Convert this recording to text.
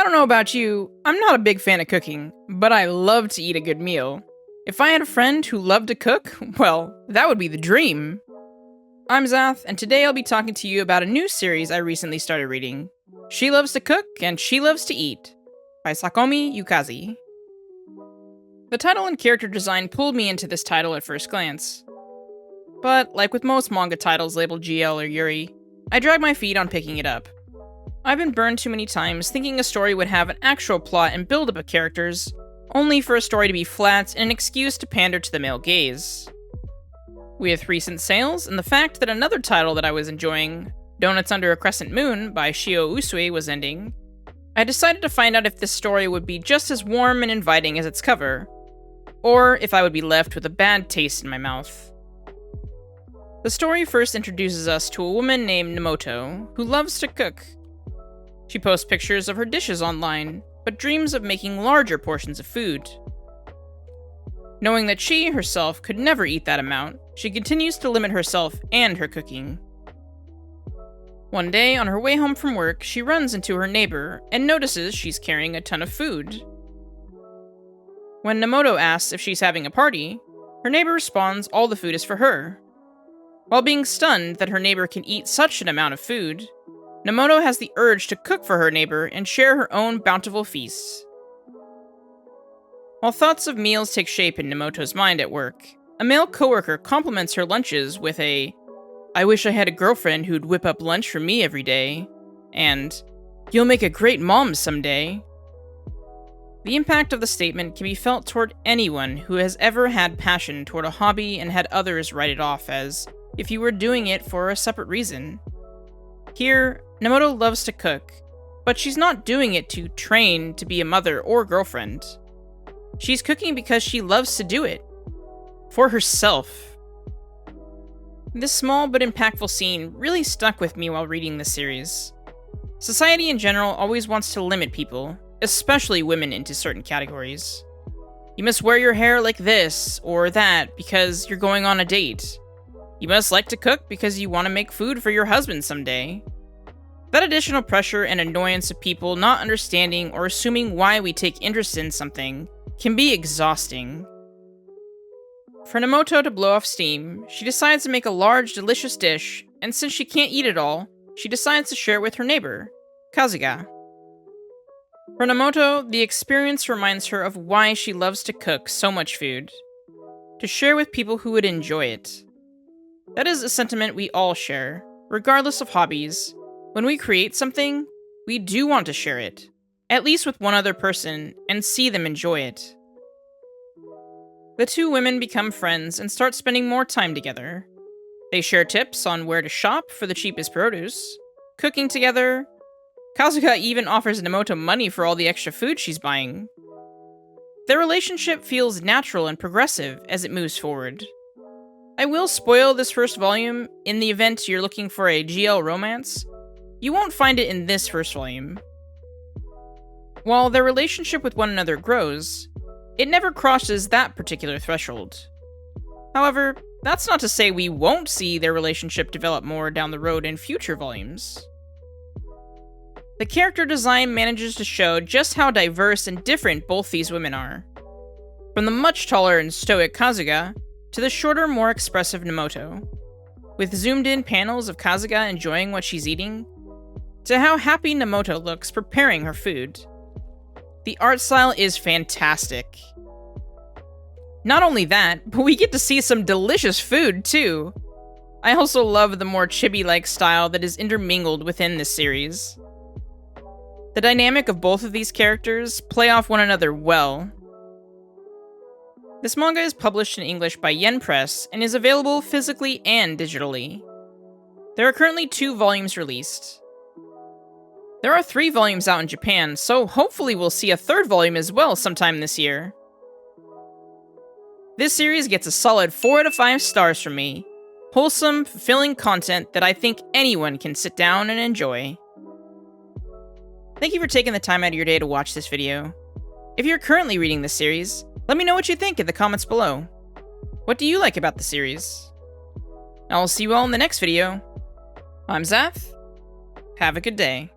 don't know about you, I'm not a big fan of cooking, but I love to eat a good meal. If I had a friend who loved to cook, well, that would be the dream. I'm Zath, and today I'll be talking to you about a new series I recently started reading. She Loves to Cook and She Loves to Eat, by Sakaomi Yuzaki. The title and character design pulled me into this title at first glance. But, like with most manga titles labeled GL or Yuri, I dragged my feet on picking it up. I've been burned too many times thinking a story would have an actual plot and build-up of characters, only for a story to be flat and an excuse to pander to the male gaze. With recent sales, and the fact that another title that I was enjoying, Donuts Under a Crescent Moon by Shio Usui, was ending, I decided to find out if this story would be just as warm and inviting as its cover, or if I would be left with a bad taste in my mouth. The story first introduces us to a woman named Nomoto, who loves to cook. She posts pictures of her dishes online, but dreams of making larger portions of food. Knowing that she, herself, could never eat that amount, she continues to limit herself and her cooking. One day, on her way home from work, she runs into her neighbor and notices she's carrying a ton of food. When Nomoto asks if she's having a party, her neighbor responds all the food is for her. While being stunned that her neighbor can eat such an amount of food, Nomoto has the urge to cook for her neighbor and share her own bountiful feasts. While thoughts of meals take shape in Nomoto's mind at work, a male coworker compliments her lunches with a, "I wish I had a girlfriend who'd whip up lunch for me every day," and "You'll make a great mom someday." The impact of the statement can be felt toward anyone who has ever had passion toward a hobby and had others write it off as if you were doing it for a separate reason. Here, Nomoto loves to cook, but she's not doing it to train to be a mother or girlfriend. She's cooking because she loves to do it. For herself. This small but impactful scene really stuck with me while reading this series. Society in general always wants to limit people, especially women, into certain categories. You must wear your hair like this or that because you're going on a date. You must like to cook because you want to make food for your husband someday. That additional pressure and annoyance of people not understanding or assuming why we take interest in something can be exhausting. For Nomoto to blow off steam, she decides to make a large, delicious dish, and since she can't eat it all, she decides to share it with her neighbor, Kazuga. For Nomoto, the experience reminds her of why she loves to cook so much food. To share with people who would enjoy it. That is a sentiment we all share, regardless of hobbies. When we create something, we do want to share it, at least with one other person, and see them enjoy it. The two women become friends and start spending more time together. They share tips on where to shop for the cheapest produce, cooking together. Kazuga even offers Nomoto money for all the extra food she's buying. Their relationship feels natural and progressive as it moves forward. I will spoil this first volume in the event you're looking for a GL romance. You won't find it in this first volume. While their relationship with one another grows, it never crosses that particular threshold. However, that's not to say we won't see their relationship develop more down the road in future volumes. The character design manages to show just how diverse and different both these women are. From the much taller and stoic Kazuga, to the shorter, more expressive Nomoto, with zoomed-in panels of Kazuga enjoying what she's eating, to how happy Nomoto looks preparing her food. The art style is fantastic. Not only that, but we get to see some delicious food, too. I also love the more chibi-like style that is intermingled within this series. The dynamic of both of these characters play off one another well. This manga is published in English by Yen Press and is available physically and digitally. There are currently 2 volumes released. There are 3 volumes out in Japan, so hopefully we'll see a 3rd volume as well sometime this year. This series gets a solid 4 out of 5 stars from me. Wholesome, fulfilling content that I think anyone can sit down and enjoy. Thank you for taking the time out of your day to watch this video. If you're currently reading this series, let me know what you think in the comments below. What do you like about the series? I'll see you all in the next video. I'm Zath. Have a good day.